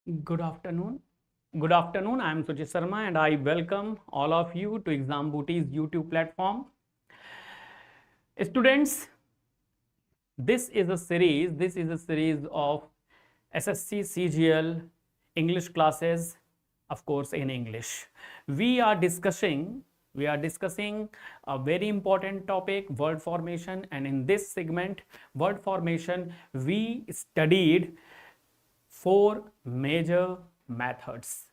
Good afternoon. Good afternoon. I am Suchit Sharma and I welcome all of you to Exam Booty's YouTube platform. Students, this is a series of SSC CGL English classes, of course in English. We are discussing a very important topic, word formation, and in this segment, word formation, we studied four major methods: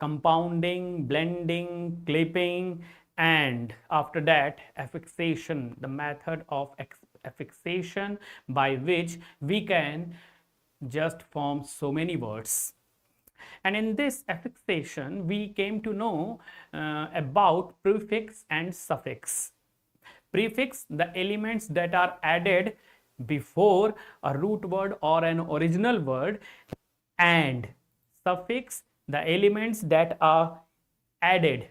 compounding, blending, clipping, and after that affixation, the method of affixation by which we can just form so many words. And in this affixation we came to know about prefix and suffix. Prefix, the elements that are added before a root word or an original word, and suffix, the elements that are added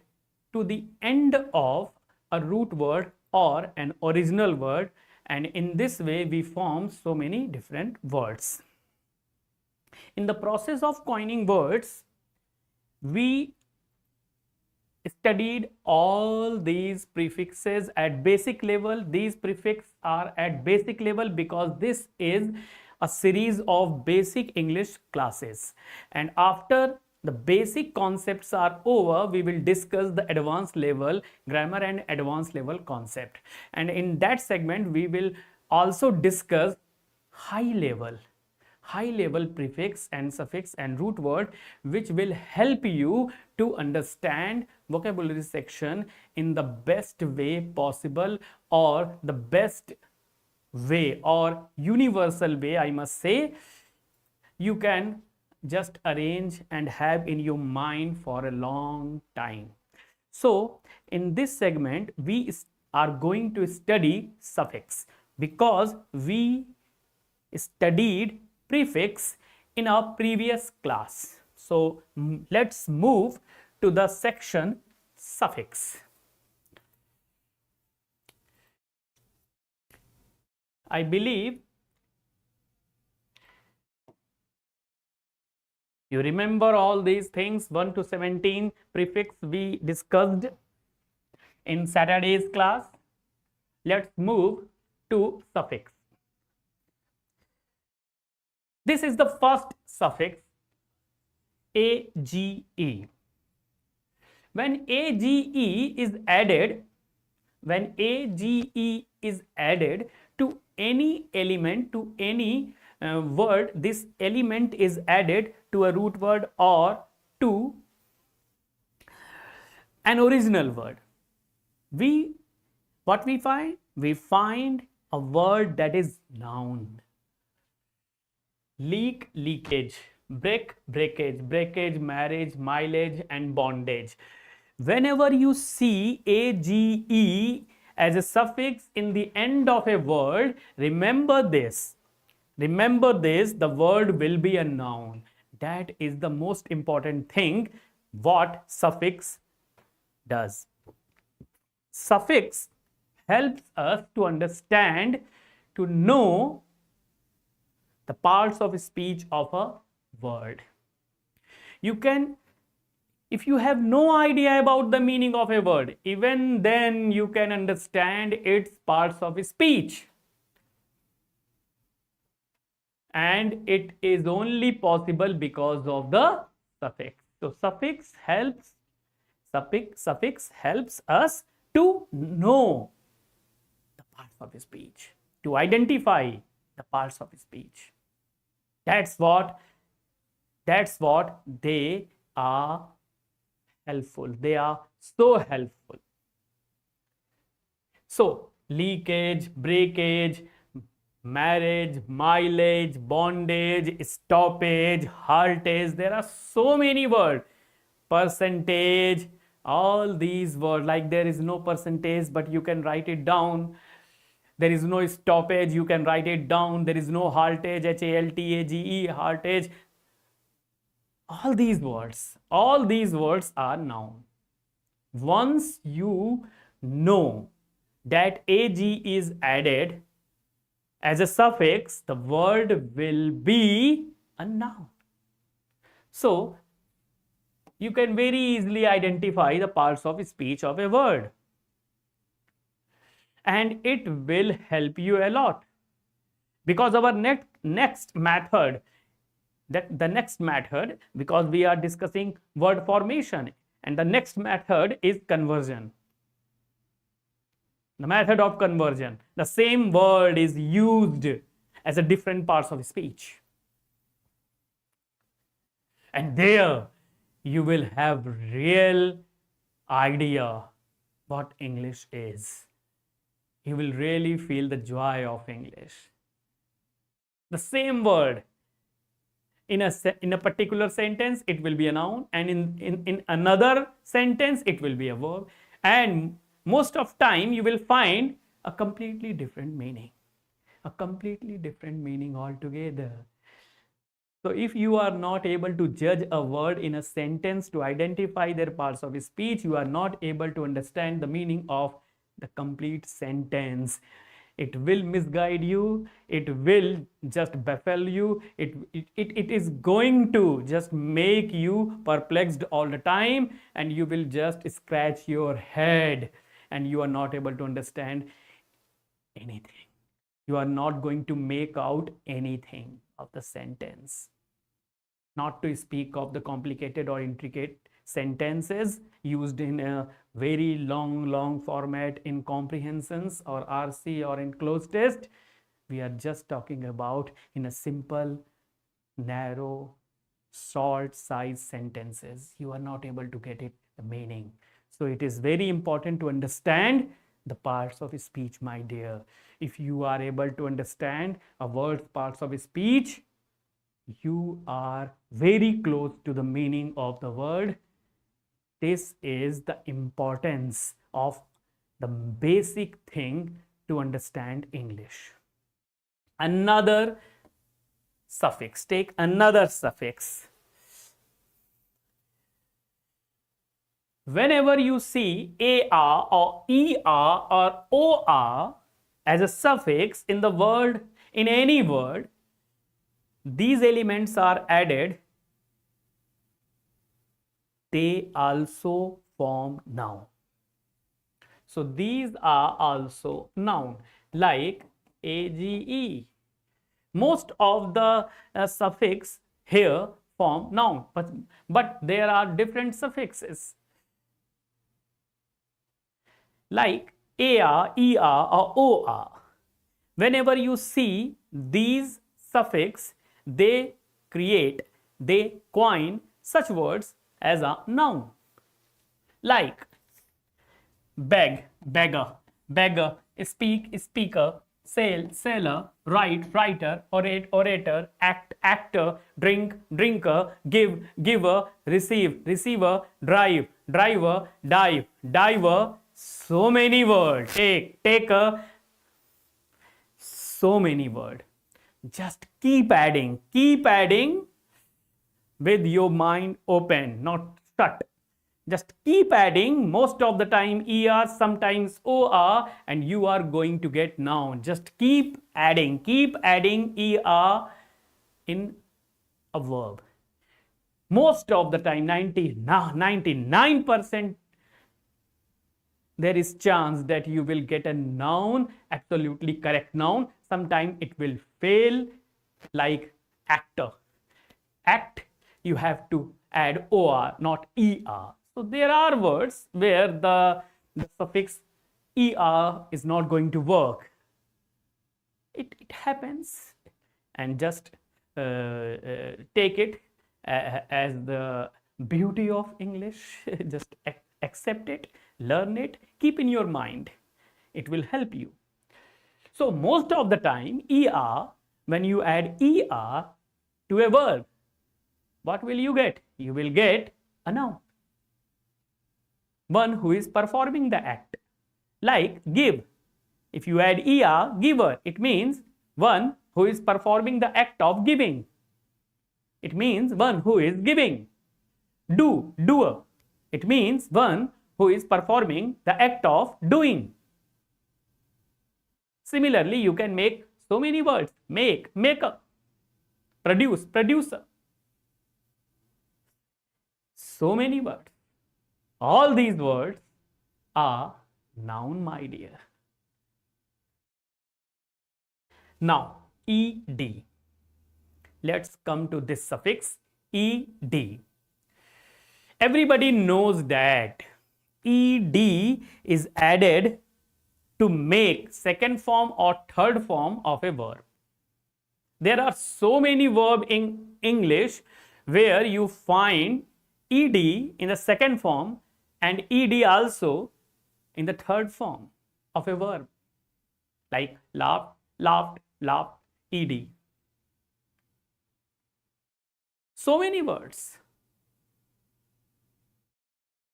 to the end of a root word or an original word, and in this way we form so many different words. In the process of coining words, we studied all these prefixes at basic level. These prefixes are at basic level because this is a series of basic English classes, and after the basic concepts are over, we will discuss the advanced level grammar and advanced level concept, and in that segment we will also discuss high level prefix and suffix and root word, which will help you to understand vocabulary section in the best way possible, or the best way or universal way, I must say, you can just arrange and have in your mind for a long time. So in this segment we are going to study suffix because we studied prefix in our previous class. So let's move to the section suffix. I believe you remember all these things, 1 to 17 prefix we discussed in Saturday's class. Let's move to suffix. This is the first suffix, age. When age is added, to any element, to any word, this element is added to a root word or to an original word. What we find? We find a word that is noun. Leak, leakage, break, breakage, breakage, marriage, mileage, and bondage. Whenever you see age as a suffix in the end of a word, remember this, the word will be a noun. That is the most important thing what suffix does. Suffix helps us to understand, to know the parts of speech of a word. You can, if you have no idea about the meaning of a word, even then you can understand its parts of speech, and it is only possible because of the suffix. So suffix helps us to know the parts of speech, to identify the parts of speech. That's what they are helpful. They are so helpful. So leakage, breakage, marriage, mileage, bondage, stoppage, haltage, there are so many words. Percentage, all these words, like there is no percentage but you can write it down. There is no stoppage, you can write it down. There is no haltage, haltage, haltage. All these words are noun. Once you know that ag is added as a suffix, the word will be a noun. So you can very easily identify the parts of speech of a word, and it will help you a lot, because our next method, because we are discussing word formation, and the next method is conversion. The method of conversion, the same word is used as a different parts of speech, and there you will have real idea what English is. You will really feel the joy of English. The same word in a particular sentence, it will be a noun, and in another sentence it will be a verb, and most of time you will find a completely different meaning, altogether. So if you are not able to judge a word in a sentence to identify their parts of speech, you are not able to understand the meaning of the complete sentence. It will misguide you, it will just baffle you, it is going to just make you perplexed all the time, and you will just scratch your head, and you are not able to understand anything. You are not going to make out anything of the sentence. Not to speak of the complicated or intricate sentences used in a very long format in comprehensions or RC or in closed test. We are just talking about in a simple, narrow, short size sentences. You are not able to get it, the meaning. So it is very important to understand the parts of speech, my dear. If you are able to understand a word's parts of speech, you are very close to the meaning of the word. This is the importance of the basic thing to understand English. Another suffix, take another suffix. Whenever you see AR or ER or OR as a suffix in the word, in any word, these elements are added, they also form noun. So these are also noun, like AGE. Most of the suffix here form noun, but there are different suffixes like AR, ER or OR. Whenever you see these suffix, they coin such words as a noun, like beg, beggar, beggar, speak, speaker, sail, sailor, write, writer, orate, orator, act, actor, drink, drinker, give, giver, receive, receiver, drive, driver, dive, diver. So many words, take, taker, so many words. Just keep adding with your mind open, not shut. Just keep adding, most of the time ER, sometimes OR, and you are going to get noun. Just keep adding ER in a verb. Most of the time, 99%, there is chance that you will get a noun, absolutely correct noun. Sometimes it will fail, like actor. Act, you have to add OR, not ER. So there are words where the suffix ER is not going to work. It happens, and just take it as the beauty of English. Just accept it, learn it, keep in your mind. It will help you. So most of the time, ER, when you add ER to a verb, what will you get? You will get a noun, one who is performing the act. Like give, if you add ER, giver, it means one who is performing the act of giving. It means one who is giving. Do, doer, it means one who is performing the act of doing. Similarly, you can make so many words, make, maker, produce, producer. So many words. All these words are noun, my dear. Now, ed. Let's come to this suffix ed. Everybody knows that ed is added to make second form or third form of a verb. There are so many verbs in English where you find ed in the second form and ed also in the third form of a verb, like laughed, laughed, laughed, ed. So many words.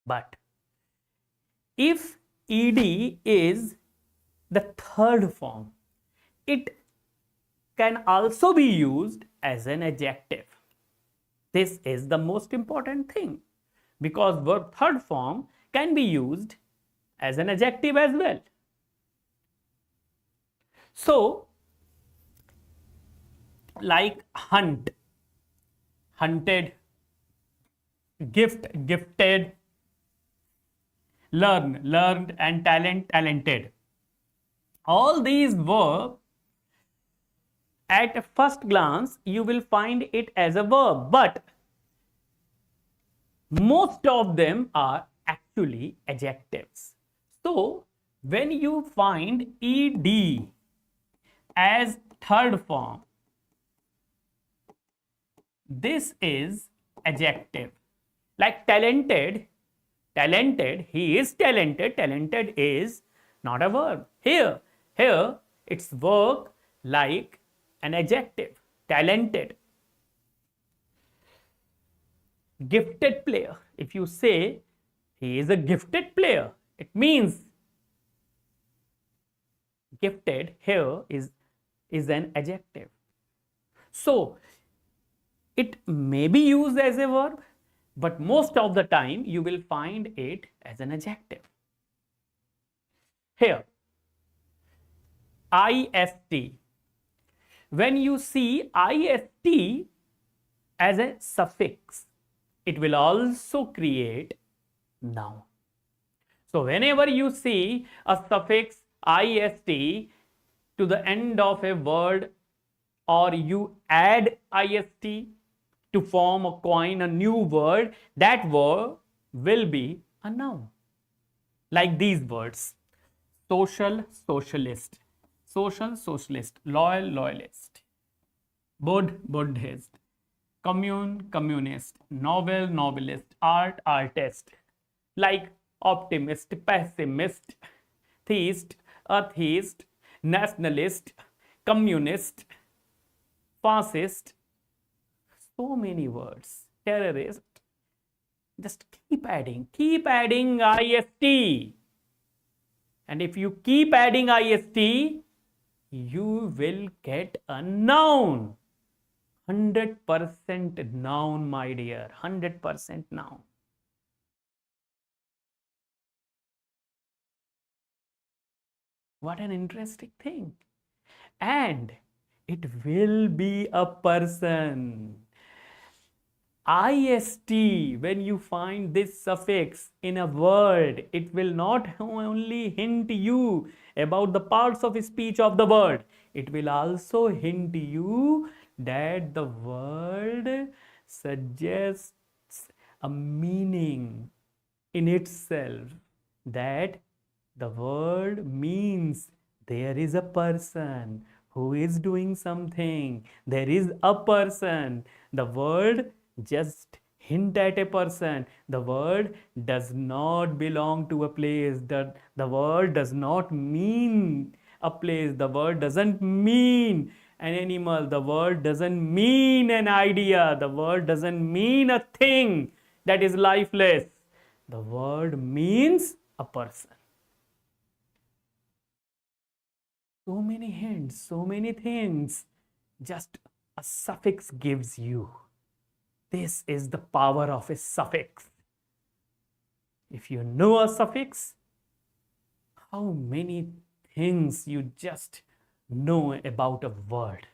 But if ed is the third form, it can also be used as an adjective. This is the most important thing, because verb third form can be used as an adjective as well. So, like hunt, hunted, gift, gifted, learn, learned, and talent, talented. All these verbs, at a first glance, you will find it as a verb, but most of them are actually adjectives. So, when you find ed as third form, this is adjective. Like talented, talented, he is talented, talented is not a verb. Here it's work like an adjective, talented. Gifted player, if you say he is a gifted player, it means gifted here is an adjective. So it may be used as a verb, but most of the time you will find it as an adjective. Here, ist. When you see ist as a suffix, it will also create noun. So whenever you see a suffix ist to the end of a word, or you add ist to form or coin a new word, that word will be a noun. Like these words: social, socialist, social, socialist, loyal, loyalist, Bud, Buddhist, commune, communist, novel, novelist, art, artist. Like optimist, pessimist, theist, atheist, nationalist, communist, fascist. So many words. Terrorist. Just keep adding ist. And if you keep adding ist, you will get a noun. 100% noun, my dear. 100% noun. What an interesting thing. And it will be a person. Ist, when you find this suffix in a word, it will not only hint you about the parts of speech of the word, it will also hint you that the word suggests a meaning in itself, that the word means there is a person who is doing something. There is a person. The word just hint at a person. The word does not belong to a place. The word does not mean a place. The word doesn't mean an animal. The word doesn't mean an idea. The word doesn't mean a thing that is lifeless. The word means a person. So many hints, so many things just a suffix gives you. This is the power of a suffix. If you know a suffix, how many things you just know about a word.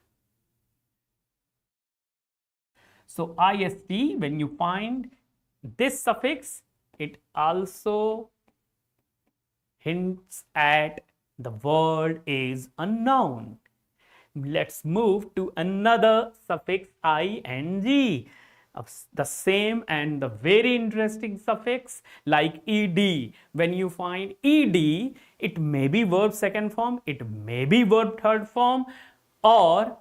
So ist, when you find this suffix, it also hints at the word is a noun. Let's move to another suffix ing. The same and the very interesting suffix like ed. When you find ed, it may be verb second form, it may be verb third form, or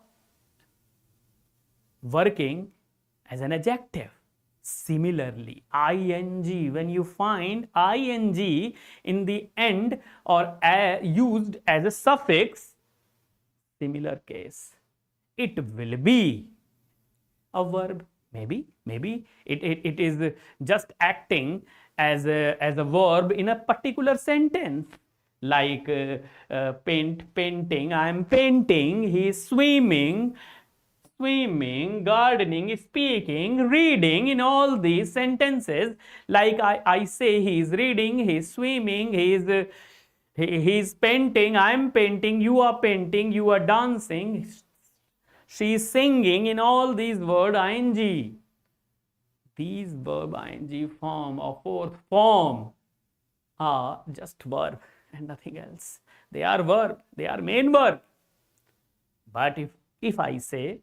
working as an adjective. Similarly, ing, when you find ing in the end or used as a suffix, similar case, it will be a verb. Maybe it is just acting as a verb in a particular sentence, like painting, I am painting, he is swimming, gardening, speaking, reading. In all these sentences, like I say, he is reading, he is swimming, he is painting, I am painting, you are dancing, she is singing. In all these words, ing, these verb ing form or fourth form are just verb and nothing else. They are verb, they are main verb. But if I say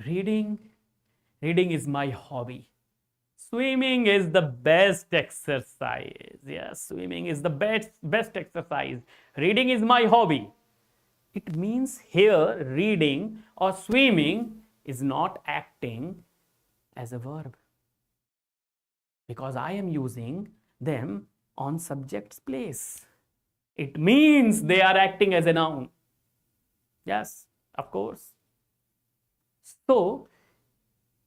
reading is my hobby, swimming is the best exercise. Yes, swimming is the best exercise. Reading is my hobby. It means here reading or swimming is not acting as a verb, because I am using them on subject's place. It means they are acting as a noun. Yes, of course. So,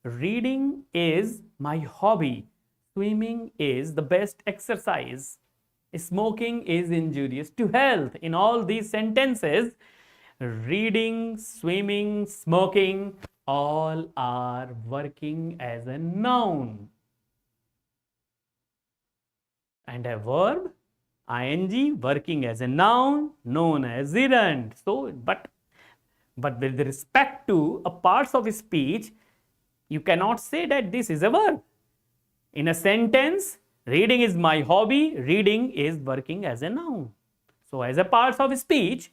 reading is my hobby, swimming is the best exercise, smoking is injurious to health. In all these sentences, reading, swimming, smoking, all are working as a noun. And a verb, ing, working as a noun, known as gerund. So, but with respect to a parts of speech, you cannot say that this is a verb. In a sentence, reading is my hobby, reading is working as a noun. So, as a parts of speech,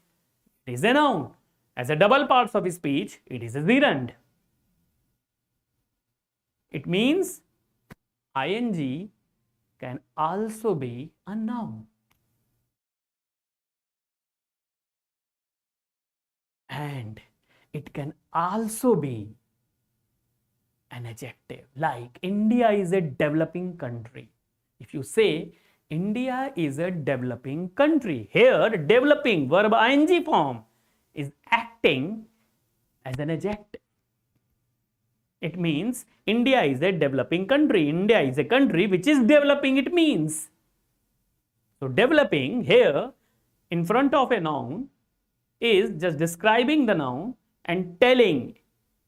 it is a noun. As a double parts of speech, it is a gerund. It means ing can also be a noun. And it can also be an adjective, like India is a developing country. If you say India is a developing country, here developing verb ing form is acting as an adjective. It means India is a developing country. India is a country which is developing, it means. So developing here in front of a noun is just describing the noun and telling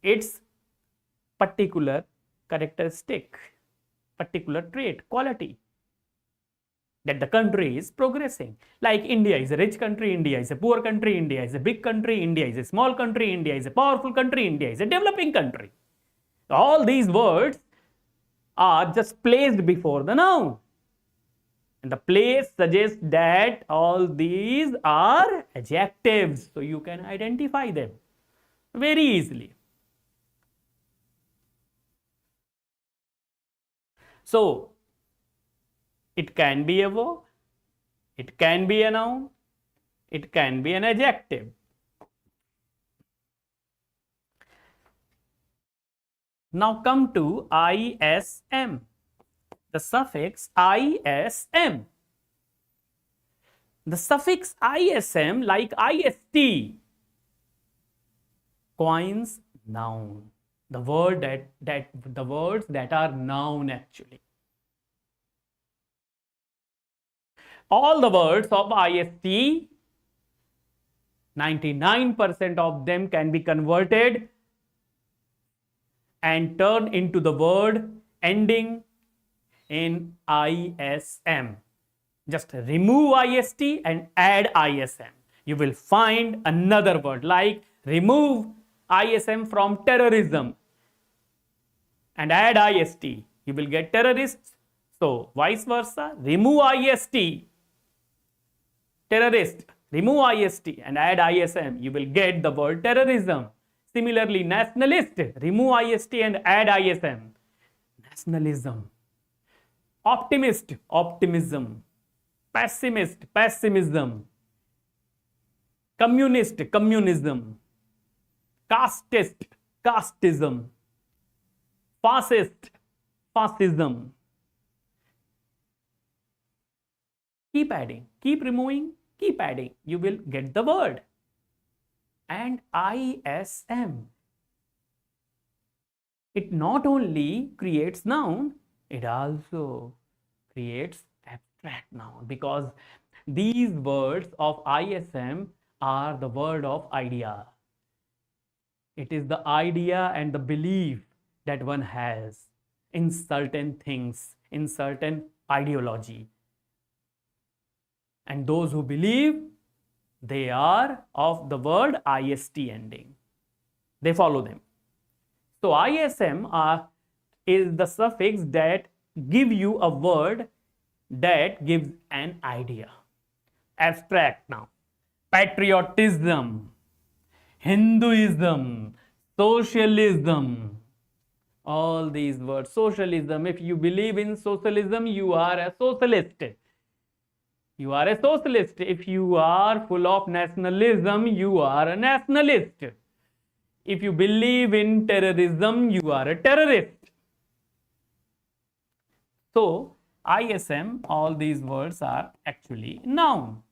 its particular characteristic, particular trait, quality, that the country is progressing. Like India is a rich country, India is a poor country, India is a big country, India is a small country, India is a powerful country, India is a developing country. All these words are just placed before the noun. And the place suggests that all these are adjectives. So you can identify them very easily. So it can be a verb, it can be a noun, it can be an adjective. Now come to ISM. The suffix ISM. The suffix ISM, like IST, coins noun. The words that are noun actually. All the words of IST, 99% of them can be converted and turned into the word ending in ISM. Just remove IST and add ISM. You will find another word, like remove ISM from terrorism and add IST. You will get terrorists So vice versa, remove ist, terrorist, remove ist and add ism, you will get the word terrorism. Similarly, nationalist, remove ist and add ism, nationalism. Optimist, optimism. Pessimist, pessimism. Communist, communism. Casteist, casteism. Fascist, fascism. Keep adding, keep removing, keep adding. You will get the word. And ISM. It not only creates noun, it also creates abstract noun, because these words of ISM are the word of idea. It is the idea and the belief that one has in certain things, in certain ideology. And those who believe, they are of the word ist ending. They follow them. So ISM is the suffix that give you a word that gives an idea. Abstract now. Patriotism, Hinduism, socialism, all these words. Socialism, if you believe in socialism, you are a socialist. You are a socialist. If you are full of nationalism, you are a nationalist. If you believe in terrorism, you are a terrorist. So, ISM, all these words are actually noun.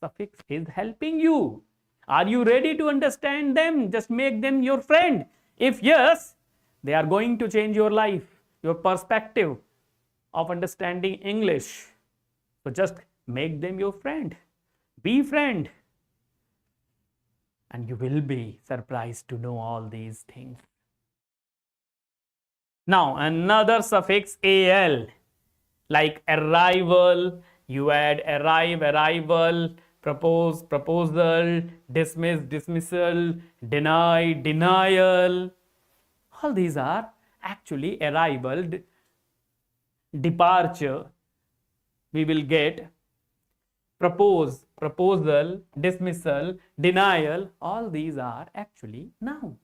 Suffix is helping you. Are you ready to understand them? Just make them your friend. If yes, they are going to change your life, your perspective of understanding English. So just make them your friend. Be friend. And you will be surprised to know all these things. Now another suffix al, like arrival, you add arrive, arrival, propose, proposal, dismiss, dismissal, deny, denial. All these are actually arrival, departure. We will get propose, proposal, dismissal, denial. All these are actually noun.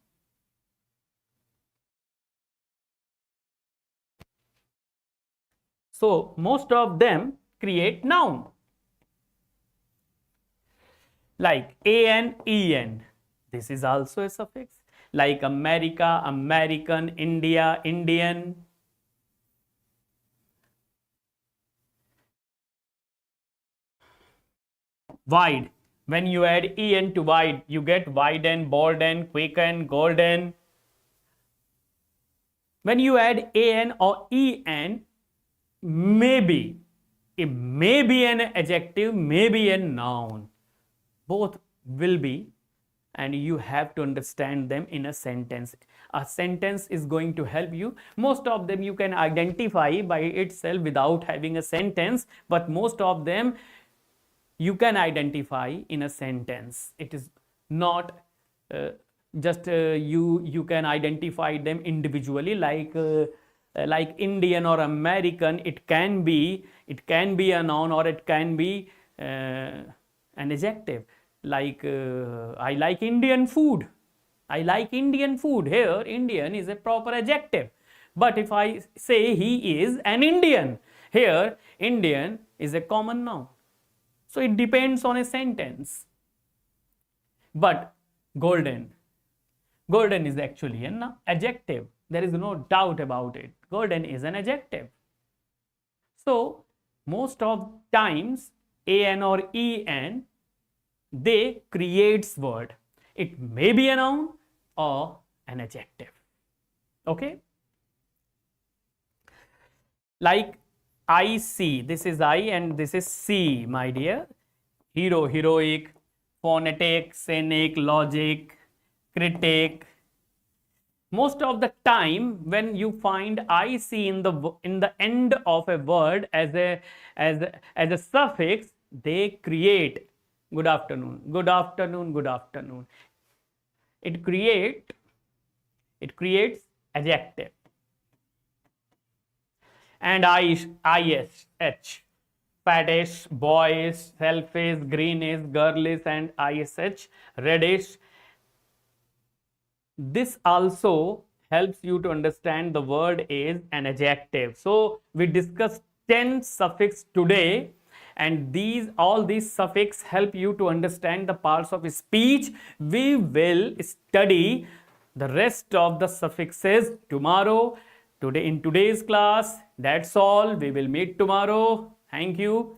So most of them create noun. Like an, en. This is also a suffix. Like America, American, India, Indian. Wide. When you add en to wide, you get widen, borden, quicken, golden. When you add an or en, maybe. It may be an adjective, may be a noun. Both will be, and you have to understand them in a sentence. A sentence is going to help you. Most of them you can identify by itself without having a sentence, but most of them you can identify in a sentence. It is not just you can identify them individually, like Indian or American. It can be a noun or it can be an adjective. Like I like Indian food. I like Indian food. Here Indian is a proper adjective. But if I say he is an Indian, here Indian is a common noun. So it depends on a sentence. But golden is actually an adjective. There is no doubt about it. Golden is an adjective. So most of times an or en, they creates word. It may be a noun or an adjective. Okay? Like I see, this is I and this is C, my dear. Hero, heroic, phonetic, scenic, logic, critic. Most of the time when you find IC in the end of a word as a suffix, they create good afternoon, good afternoon, good afternoon. It creates adjective. and ish, fattish, boyish, selfish, greenish, girlish, and ish, reddish. This also helps you to understand the word is an adjective. So we discussed 10 suffix today, and all these suffix help you to understand the parts of speech. We will study the rest of the suffixes tomorrow. Today in today's class, that's all. We will meet tomorrow. Thank you.